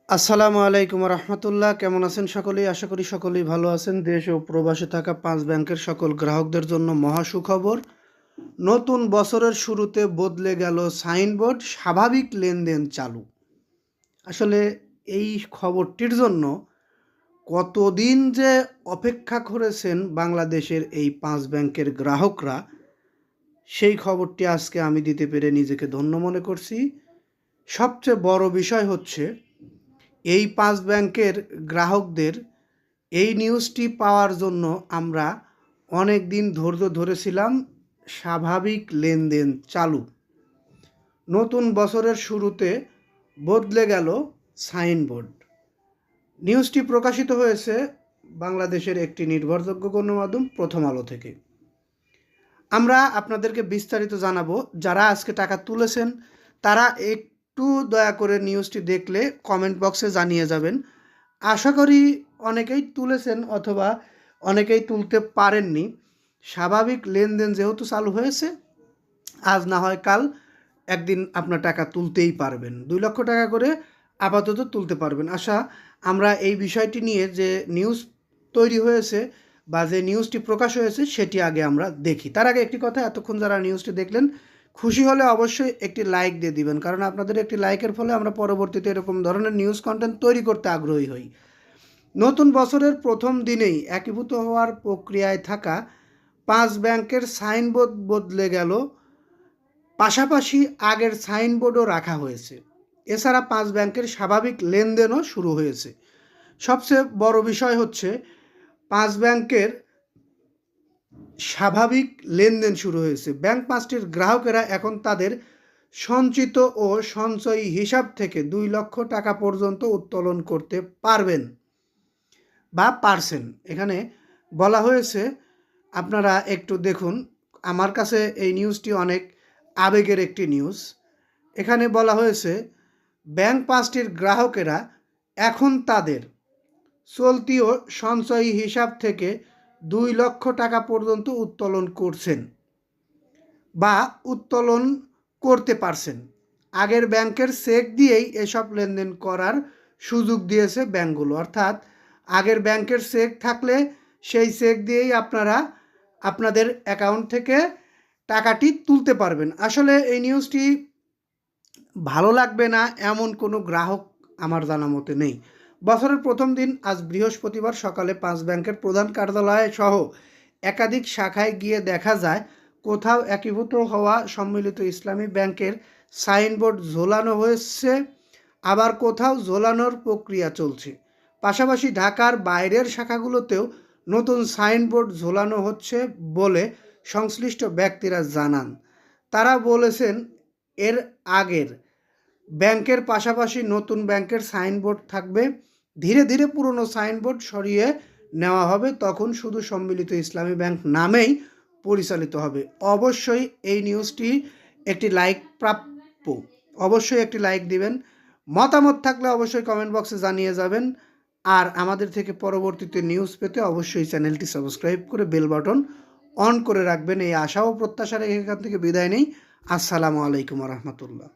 আসসালামু আলাইকুম রহমতুল্লাহ। কেমন আছেন সকলেই? আশা করি সকলেই ভালো আছেন। দেশ ও প্রবাসে থাকা 5 ব্যাংকের সকল গ্রাহকদের জন্য মহা সুখবর। নতুন বছরের শুরুতে বদলে গেল সাইনবোর্ড, স্বাভাবিক লেনদেন চালু। আসলে এই খবরটির জন্য কতদিন যে অপেক্ষা করেছেন বাংলাদেশের এই 5 ব্যাংকের গ্রাহকরা, সেই খবরটি আজকে আমি দিতে পেরে নিজেকে ধন্য মনে করছি। সবচেয়ে বড় বিষয় হচ্ছে এই 5 ব্যাংকের গ্রাহকদের এই নিউজটি পাওয়ার জন্য আমরা অনেক দিন ধৈর্য ধরেছিলাম। স্বাভাবিক লেনদেন চালু। নতুন বছরের শুরুতে বদলে গেল সাইনবোর্ড। নিউজটি প্রকাশিত হয়েছে বাংলাদেশের একটি নির্ভরযোগ্য গণমাধ্যম প্রথম আলো থেকে। আমরা আপনাদেরকে বিস্তারিত জানাবো। যারা আজকে টাকা তুলেছেন তারা একটু দয়া করে নিউজটি দেখলে কমেন্ট বক্সে জানিয়ে যাবেন। আশা করি অনেকেই তুলেছেন অথবা অনেকেই তুলতে পারেননি। স্বাভাবিক লেনদেন যেহেতু চালু হয়েছে, আজ না হয় কাল একদিন আপনার টাকা তুলতেই পারবেন। 2 লক্ষ টাকা করে আপাতত তুলতে পারবেন। আমরা এই বিষয়টি নিয়ে যে নিউজ তৈরি হয়েছে বা যে নিউজটি প্রকাশ হয়েছে সেটি আগে আমরা দেখি। তার আগে একটি কথা, এতক্ষণ যারা নিউজটি দেখলেন খুশি হলে অবশ্যই একটি লাইক দিয়ে দিবেন, কারণ আপনাদের একটি লাইকের ফলে আমরা পরবর্তীতে এরকম ধরনের নিউজ কন্টেন্ট তৈরি করতে আগ্রহী হই। নতুন বছরের প্রথম দিনেই একীভূত হওয়ার প্রক্রিয়ায় থাকা 5 ব্যাংকের সাইনবোর্ড বদলে গেল, পাশাপাশি আগের সাইনবোর্ডও রাখা হয়েছে। এছাড়া 5 ব্যাংকের স্বাভাবিক লেনদেনও শুরু হয়েছে। সবচেয়ে বড় বিষয় হচ্ছে 5 ব্যাংকের স্বাভাবিক লেনদেন শুরু হয়েছে। ব্যাংক 5টির গ্রাহকেরা এখন তাদের সঞ্চিত ও সঞ্চয়ী হিসাব থেকে 2 লক্ষ টাকা পর্যন্ত উত্তোলন করতে পারবেন বা পারছেন। এখানে বলা হয়েছে, আপনারা একটু দেখুন। আমার কাছে এই নিউজটি অনেক আবেগের একটি নিউজ। এখানে বলা হয়েছে, ব্যাংক 5টির গ্রাহকেরা এখন তাদের চলতি ও সঞ্চয়ী হিসাব থেকে 2 লক্ষ টাকা পর্যন্ত উত্তোলন করছেন বা উত্তোলন করতে পারছেন। আগের ব্যাংকের চেক দিয়েই এসব লেনদেন করার সুযোগ দিয়েছে ব্যাংকগুলো। অর্থাৎ আগের ব্যাংকের চেক থাকলে সেই চেক দিয়েই আপনারা আপনাদের অ্যাকাউন্ট থেকে টাকাটি তুলতে পারবেন। আসলে এই নিউজটি ভালো লাগবে না এমন কোনো গ্রাহক আমার জানা মতে নেই। বছরের প্রথম দিন আজ বৃহস্পতিবার সকালে 5 ব্যাংকের প্রধান কার্যালয় সহ একাধিক শাখায় গিয়ে দেখা যায়, কোথাও একীভূত হওয়া সম্মিলিত ইসলামী ব্যাংকের সাইনবোর্ড ঝোলানো হয়েছে, আবার কোথাও ঝোলানোর প্রক্রিয়া চলছে। পাশাপাশি ঢাকার বাইরের শাখাগুলোতেও নতুন সাইনবোর্ড ঝোলানো হচ্ছে বলে সংশ্লিষ্ট ব্যক্তিরা জানান। তারা বলেছেন, এর আগের ব্যাংকের পাশাপাশি নতুন ব্যাংকের সাইনবোর্ড থাকবে। ধীরে ধীরে পুরনো সাইনবোর্ড সরিয়ে নেওয়া হবে, তখন শুধু সম্মিলিত ইসলামী ব্যাংক নামেই পরিচালিত হবে। অবশ্যই এই নিউজটি একটি লাইক প্রাপ্য। অবশ্যই একটি লাইক দিবেন। মতামত থাকলে অবশ্যই কমেন্ট বক্সে জানিয়ে যাবেন। আর আমাদের থেকে পরবর্তীতে নিউজ পেতে অবশ্যই চ্যানেলটি সাবস্ক্রাইব করে বেল বাটন অন করে রাখবেন। এই আশা ও প্রত্যাশা রেখে এখান থেকে বিদায় নেই। আসসালামু আলাইকুম রহমতুল্লাহ।